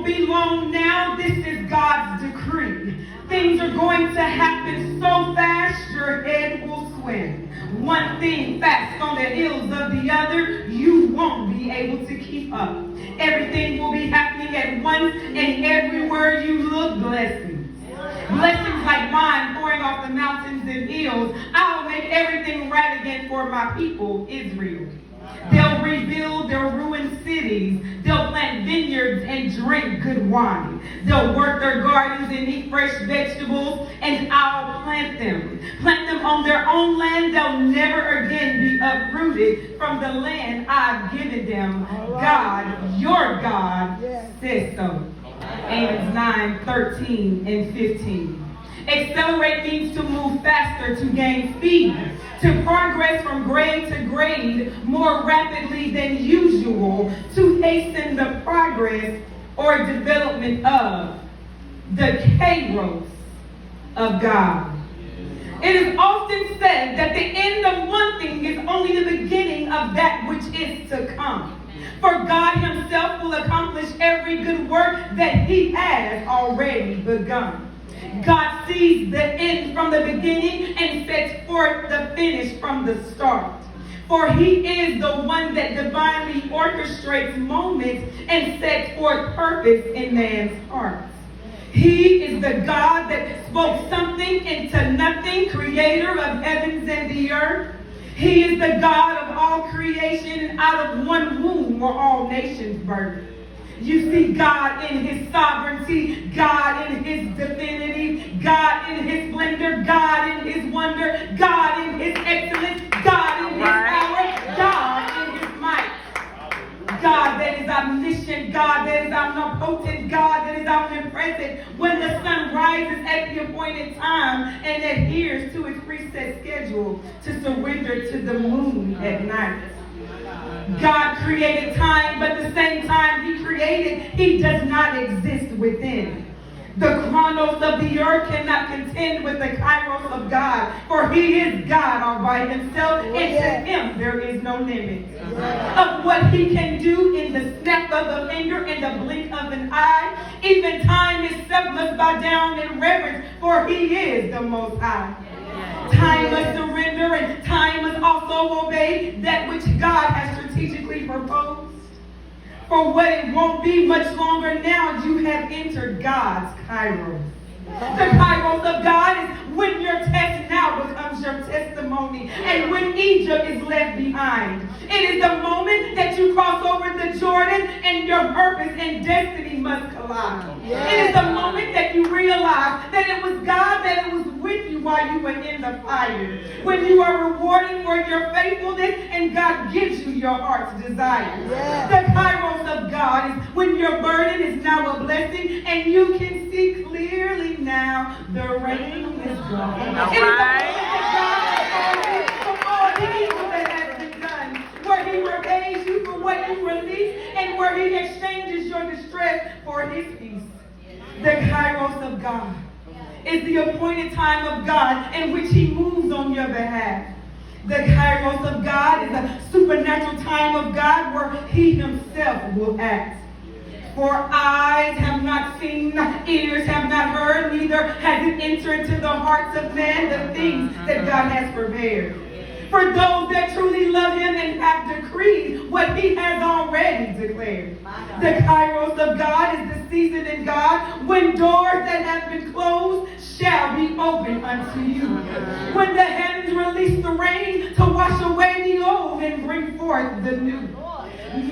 won't be long now. This is God's decree. Things are going to happen so fast, your head will swim. One thing fast on the heels of the other, you won't be able to keep up. Everything will be happening at once, and everywhere you look, blessings. Blessings like mine pouring off the mountains and hills. I'll make everything right again for my people, Israel. They'll rebuild their ruined cities. They'll plant vineyards and drink good wine. They'll work their gardens and eat fresh vegetables, and I'll plant them. Plant them on their own land. They'll never again be uprooted from the land I've given them. God, your God, says so. Amos 9:13 and 15. Accelerate means to move faster, to gain speed, to progress from grade to grade more rapidly than usual, to hasten the progress or development of the Kairos of God. It is often said that the end of one thing is only the beginning of that which is to come. For God himself will accomplish every good work that he has already begun. God sees the end from the beginning and sets forth the finish from the start. For he is the one that divinely orchestrates moments and sets forth purpose in man's heart. He is the God that spoke something into nothing, creator of heavens and the earth. He is the God of all creation, and out of one womb were all nations birthed. You see God in his sovereignty, God in his divinity, God in his splendor, God in his wonder, God in his excellence, God in his power, God in his might. God that is omniscient, God that is omnipotent, God that is omnipresent. When the sun rises at the appointed time and adheres to its preset schedule to surrender to the moon at night. God created time, but the same time he created, he does not exist within. The chronos of the earth cannot contend with the Kairos of God, for he is God all by himself, and to him there is no limit of what he can do in the snap of a finger and the blink of an eye. Even time itself must bow down in reverence, for he is the Most High. Time must surrender, and time must also obey that which God has strategically proposed. For what it won't be much longer now, you have entered God's Kairos. The Kairos of God is when your test now becomes your testimony, and when Egypt is left behind. It is the moment that you cross over the Jordan and your purpose and destiny must collide. It is the moment that you realize that it was God that was with you while you were in the fire. When you are rewarded for your faithfulness and God gives you your heart's desire. The Kairos of God is when your burden is now a blessing and you can see clearly now the rain is gone. It is the moment that God for all the evil that has been done, where he repays you for what you release and where he exchanges your distress for his peace. The Kairos of God is the appointed time of God in which he moves on your behalf. The Kairos of God is a supernatural time of God where he himself will act. For eyes have not seen, ears have not heard, neither has it entered into the hearts of man the things that God has prepared. For those that truly love him and have decreed what he has already declared. The Kairos of God is the season in God when doors that have been closed shall be opened unto you. When the heavens release the rain to wash away the old and bring forth the new.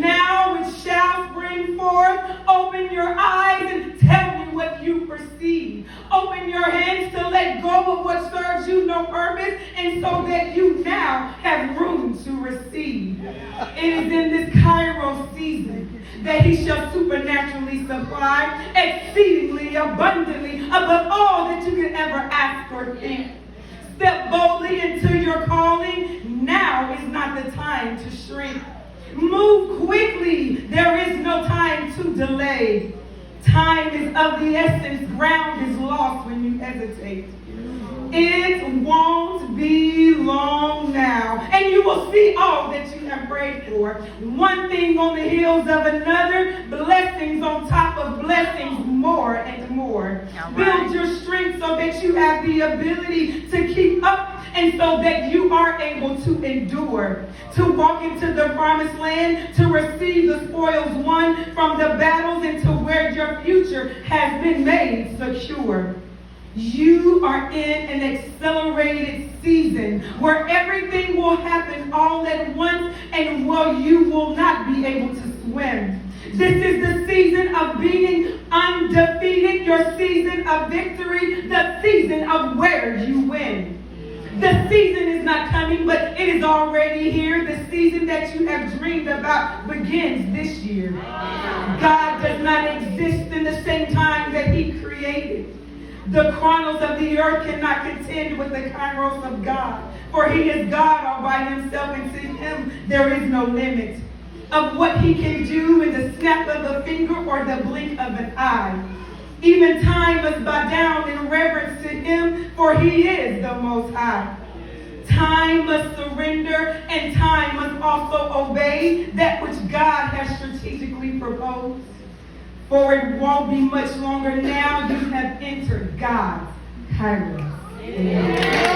Now it shall spring forth. Open your eyes and tell me what you perceive. Open your hands to let go of what serves you no purpose, and so that you now have room to receive. It is in this Kairos season that he shall supernaturally supply exceedingly abundantly above all that you could ever ask or think. Step boldly into your calling. Now is not the time to shrink. Move quickly. There is no time to delay. Time is of the essence. Ground is lost when you hesitate. It won't be long now, and you will see all that you have prayed for. One thing on the heels of another, blessings on top of blessings, more and more. Build your strength so that you have the ability to keep up, and so that you are able to endure, to walk into the promised land, to receive the spoils won from the battles, and to where your future has been made secure. You are in an accelerated season where everything will happen all at once, and you will not be able to swim. This is the season of being undefeated, your season of victory, the season of where you win. The season is not coming, but it is already here. The season that you have dreamed about begins this year. God does not exist in the same time that He created. The chronos of the earth cannot contend with the Kairos of God, for He is God all by Himself, and to Him there is no limit of what He can do in the snap of a finger or the blink of an eye. Even time must bow down in reverence to Him, for He is the Most High. Time must surrender, and time must also obey that which God has strategically proposed. For it won't be much longer now. You have entered God's Kairos. Amen.